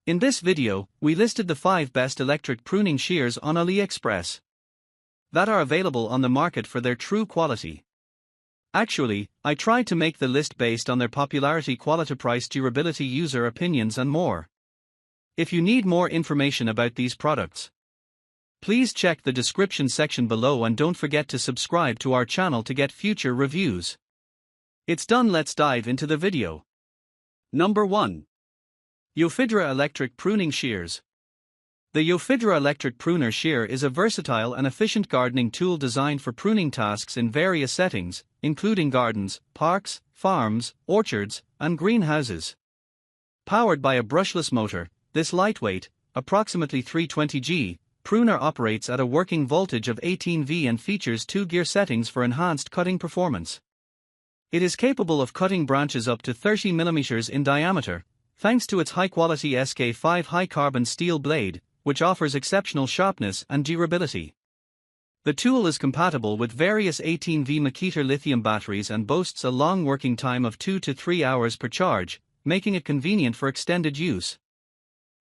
In this video, we listed the 5 best electric pruning shears on Aliexpress that are available on the market for their true quality. Actually, I tried to make the list based on their popularity, quality, price, durability, user opinions and more. If you need more information about these products, please check the description section below and don't forget to subscribe to our channel to get future reviews. It's done, let's dive into the video. Number 1. Yofidra Electric Pruning Shears. The Yofidra Electric Pruner Shear is a versatile and efficient gardening tool designed for pruning tasks in various settings, including gardens, parks, farms, orchards, and greenhouses. Powered by a brushless motor, this lightweight, approximately 320G, pruner operates at a working voltage of 18V and features 2 gear settings for enhanced cutting performance. It is capable of cutting branches up to 30 mm in diameter, thanks to its high-quality SK5 high-carbon steel blade, which offers exceptional sharpness and durability. The tool is compatible with various 18V Makita lithium batteries and boasts a long working time of 2 to 3 hours per charge, making it convenient for extended use.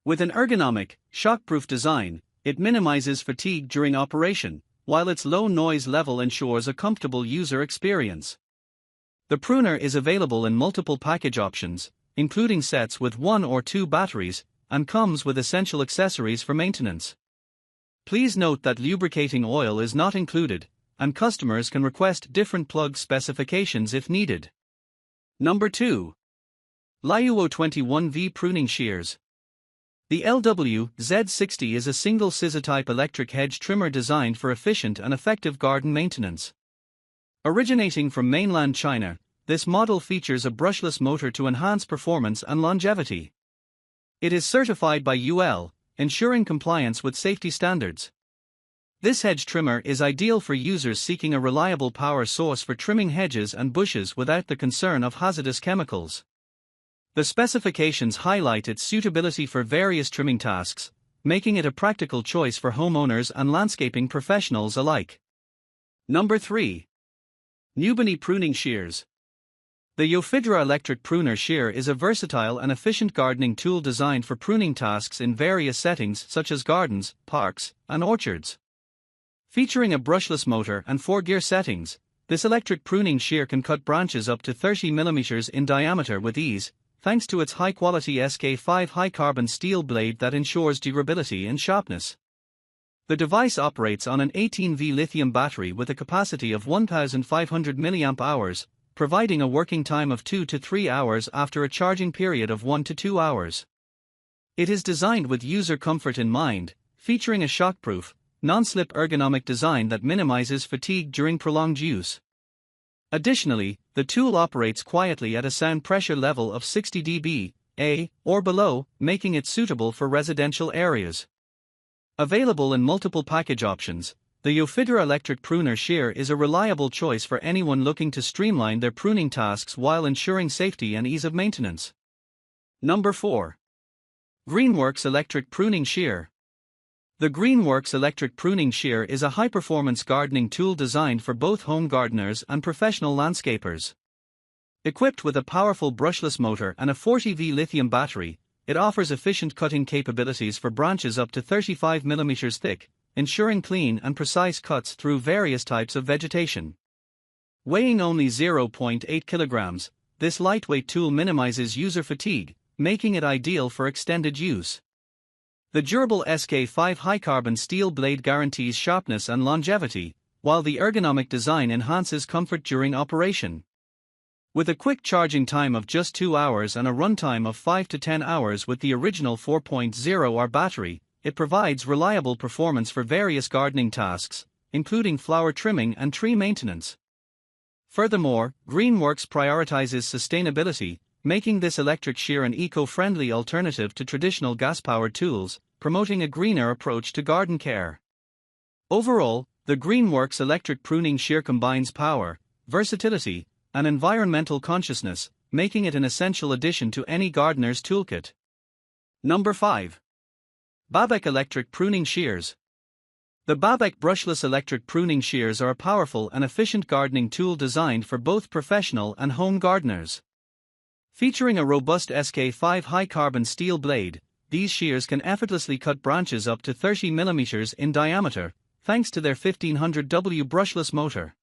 With an ergonomic, shockproof design, it minimizes fatigue during operation, while its low noise level ensures a comfortable user experience. The pruner is available in multiple package options, including sets with 1 or 2 batteries, and comes with essential accessories for maintenance. Please note that lubricating oil is not included, and customers can request different plug specifications if needed. Number 2. LYUWO 21V Pruning Shears. The LYUWO-Z60 is a single scissor-type electric hedge trimmer designed for efficient and effective garden maintenance. Originating from mainland China, this model features a brushless motor to enhance performance and longevity. It is certified by UL, ensuring compliance with safety standards. This hedge trimmer is ideal for users seeking a reliable power source for trimming hedges and bushes without the concern of hazardous chemicals. The specifications highlight its suitability for various trimming tasks, making it a practical choice for homeowners and landscaping professionals alike. Number 3. NEWBENY Pruning Shears. The Yofidra Electric Pruner Shear is a versatile and efficient gardening tool designed for pruning tasks in various settings such as gardens, parks, and orchards. Featuring a brushless motor and 4 gear settings, this electric pruning shear can cut branches up to 30 mm in diameter with ease, thanks to its high-quality SK5 high-carbon steel blade that ensures durability and sharpness. The device operates on an 18V lithium battery with a capacity of 1,500 mAh, providing a working time of 2 to 3 hours after a charging period of 1 to 2 hours. It is designed with user comfort in mind, featuring a shockproof, non-slip ergonomic design that minimizes fatigue during prolonged use. Additionally, the tool operates quietly at a sound pressure level of 60 dB, or below, making it suitable for residential areas. Available in multiple package options, the Yofidra Electric Pruner Shear is a reliable choice for anyone looking to streamline their pruning tasks while ensuring safety and ease of maintenance. Number 4. Greenworks Electric Pruning Shear. The Greenworks Electric Pruning Shear is a high-performance gardening tool designed for both home gardeners and professional landscapers. Equipped with a powerful brushless motor and a 40V lithium battery, it offers efficient cutting capabilities for branches up to 35 mm thick, ensuring clean and precise cuts through various types of vegetation. Weighing only 0.8 kilograms, this lightweight tool minimizes user fatigue, making it ideal for extended use. The durable SK5 high-carbon steel blade guarantees sharpness and longevity, while the ergonomic design enhances comfort during operation. With a quick charging time of just 2 hours and a runtime of 5 to 10 hours with the original 4.0 Ah battery, it provides reliable performance for various gardening tasks, including flower trimming and tree maintenance. Furthermore, Greenworks prioritizes sustainability, making this electric shear an eco-friendly alternative to traditional gas-powered tools, promoting a greener approach to garden care. Overall, the Greenworks electric pruning shear combines power, versatility, and environmental consciousness, making it an essential addition to any gardener's toolkit. Number 5. BABEQ Electric Pruning Shears. The BABEQ brushless electric pruning shears are a powerful and efficient gardening tool designed for both professional and home gardeners. Featuring a robust SK5 high-carbon steel blade, these shears can effortlessly cut branches up to 30 mm in diameter, thanks to their 1500W brushless motor.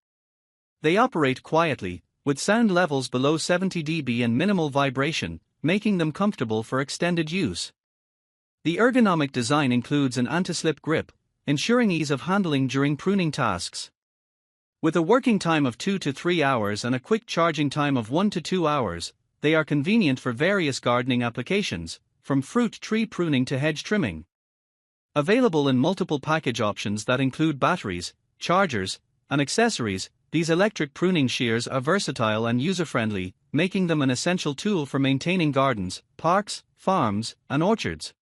They operate quietly, with sound levels below 70 dB and minimal vibration, making them comfortable for extended use. The ergonomic design includes an anti-slip grip, ensuring ease of handling during pruning tasks. With a working time of 2 to 3 hours and a quick charging time of 1 to 2 hours, they are convenient for various gardening applications, from fruit tree pruning to hedge trimming. Available in multiple package options that include batteries, chargers, and accessories, these electric pruning shears are versatile and user-friendly, making them an essential tool for maintaining gardens, parks, farms, and orchards.